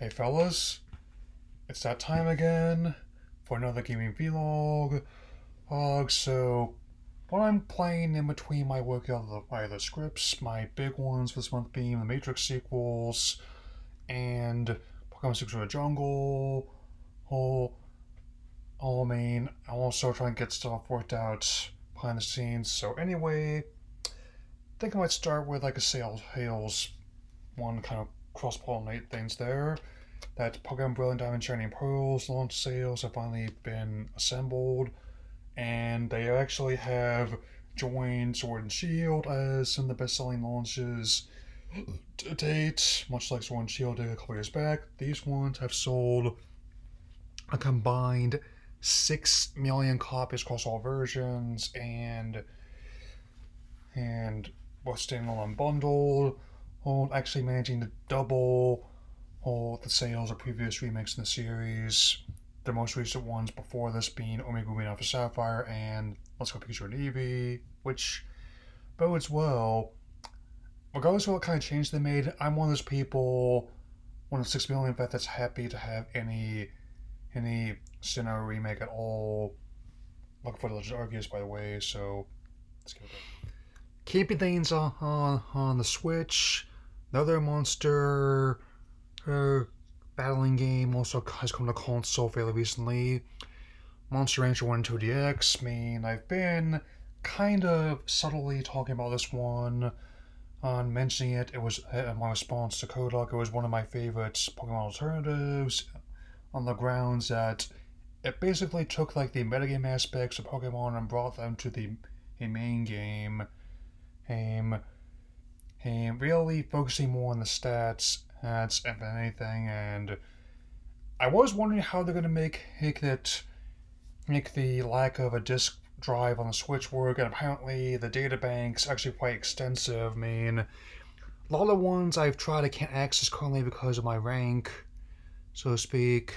Hey fellas, it's that time again for another gaming vlog. So what I'm playing in between my work on the scripts, my big ones this month being the Matrix sequels and Pokemon Secrets of the Jungle. Oh, I'm also trying to get stuff worked out behind the scenes. So anyway, I think I might start with like a sales Hales one, kind of cross pollinate things there. That Pokemon Brilliant Diamond Shining Pearls launch sales have finally been assembled, and they actually have joined Sword and Shield as some of the best selling launches to date. Much like Sword and Shield did a couple years back, these ones have sold a combined 6 million copies across all versions, and both standalone and bundled, actually managing to double all the sales of previous remakes in the series. The most recent ones before this being Omega Ruby and Alpha Sapphire and Let's Go Pikachu and Eevee, which bodes well. Regardless of what kind of change they made, I'm one of those people, one of the 6 million vet that's happy to have any Sinnoh remake at all. Looking for the Legend Arceus, by the way, so let's get it. Keeping things on the Switch, another monster battling game also has come to console fairly recently. Monster Rancher 1 and 2 DX. I mean, I've been kind of subtly talking about this one on mentioning it. It was my response to Kodak. It was one of my favorite Pokemon alternatives on the grounds that it basically took like the metagame aspects of Pokemon and brought them to the main game. And really focusing more on the stats than anything. And I was wondering how they're going to make the lack of a disk drive on the Switch work. And apparently the data bank's actually quite extensive. I mean, a lot of the ones I've tried I can't access currently because of my rank, so to speak.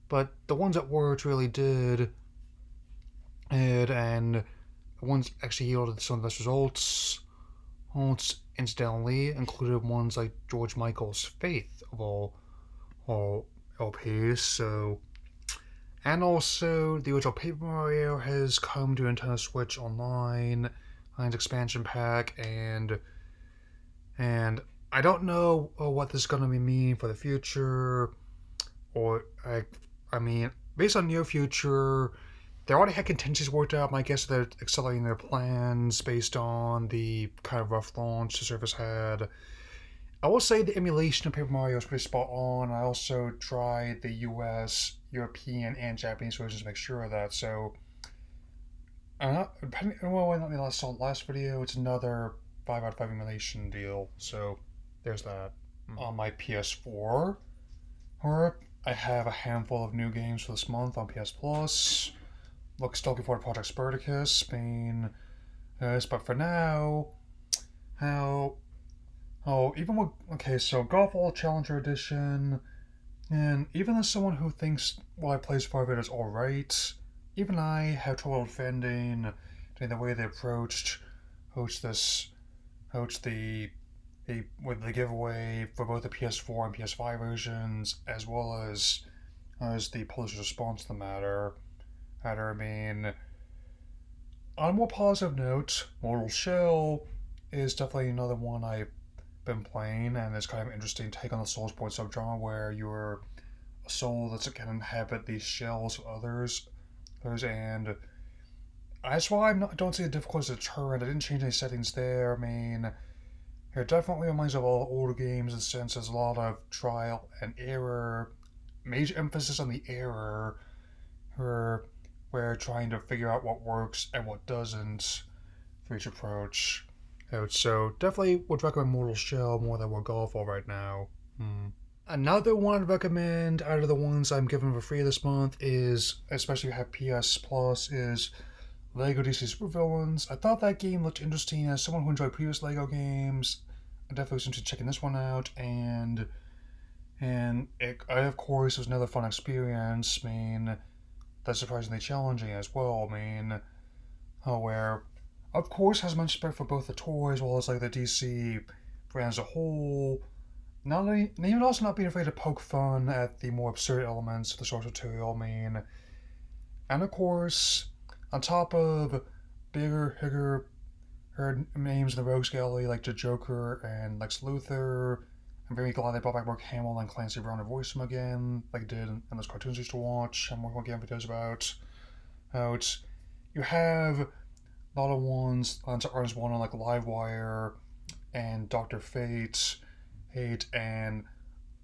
But the ones that worked really did, and the ones actually yielded some of the best results. Incidentally, included ones like George Michael's Faith of all LPs. So, and also the original Paper Mario has come to Nintendo Switch Online, and expansion pack, and I don't know what this is going to mean for the future, or I mean, based on near future, they already had contingencies worked out. My guess is they're accelerating their plans based on the kind of rough launch the service had. I will say the emulation of Paper Mario is pretty spot on. I also tried the US, European, and Japanese versions to make sure of that. So, depending on when I saw the last video, it's another 5 out of 5 emulation deal. So, there's that. On my PS4, or I have a handful of new games for this month on PS Plus. Still looking forward to Project Spartacus, but for now, how, even with, okay, so Golf Ball Challenger Edition, and even as someone who thinks what I play so far of it is alright, even I have trouble defending the way they approached with the giveaway for both the PS4 and PS5 versions, as well as the publisher's response to the matter. I mean, on a more positive note, Mortal Shell is definitely another one I've been playing, and it's kind of an interesting take on the Soulsborne subgenre where you're a soul that can inhabit these shells of others, and that's why I don't see the difficulty as a deterrent. I didn't change any settings there. I mean, it definitely reminds me of all the older games in the sense there's a lot of trial and error, major emphasis on the error, where we're trying to figure out what works and what doesn't for each approach. So definitely would recommend Mortal Shell more than what Golf Ball right now. Another one I'd recommend out of the ones I'm giving for free this month is, especially if you have PS Plus, is Lego DC Supervillains. I thought that game looked interesting as someone who enjoyed previous Lego games. I definitely was interested in checking this one out, and of course, it was another fun experience. I mean, that's surprisingly challenging as well. I mean, where, of course, has much respect for both the toys as well as like the DC brand as a whole. even also not being afraid to poke fun at the more absurd elements of the source material. I mean, and of course, on top of bigger her names in the Rogues Gallery like the Joker and Lex Luthor. I'm very glad they brought back Mark Hamill and Clancy Brown to voice him again, like they did in those cartoons I used to watch and more game videos about. It's, you have a lot of ones, artists one on like Livewire and Doctor Hate, and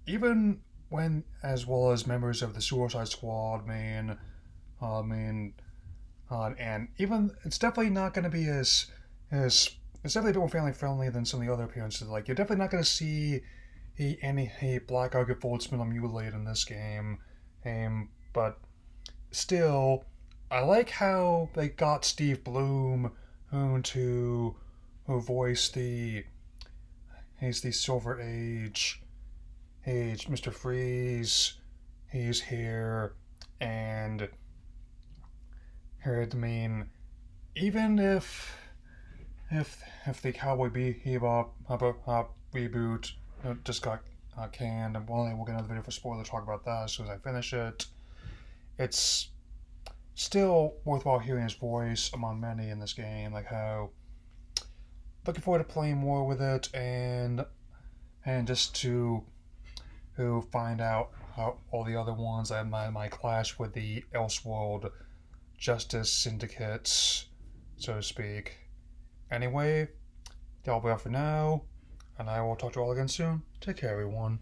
even when as well as members of the Suicide Squad. And even it's definitely not going to be as it's definitely a bit more family friendly than some of the other appearances. Like you're definitely not going to see any Black Argent Foldsman or Mutilate in this game, but still, I like how they got Steve Bloom who voiced he's the Silver Age Mr. Freeze. He's here, and here I mean, even if the Cowboy Bebop reboot just got canned, and we'll get another video for spoiler talk about that as soon as I finish it. It's still worthwhile hearing his voice among many in this game. Like how looking forward to playing more with it, and just to find out how all the other ones that might clash with the Elseworld Justice Syndicates, so to speak. Anyway, that'll be all for now, and I will talk to you all again soon. Take care, everyone.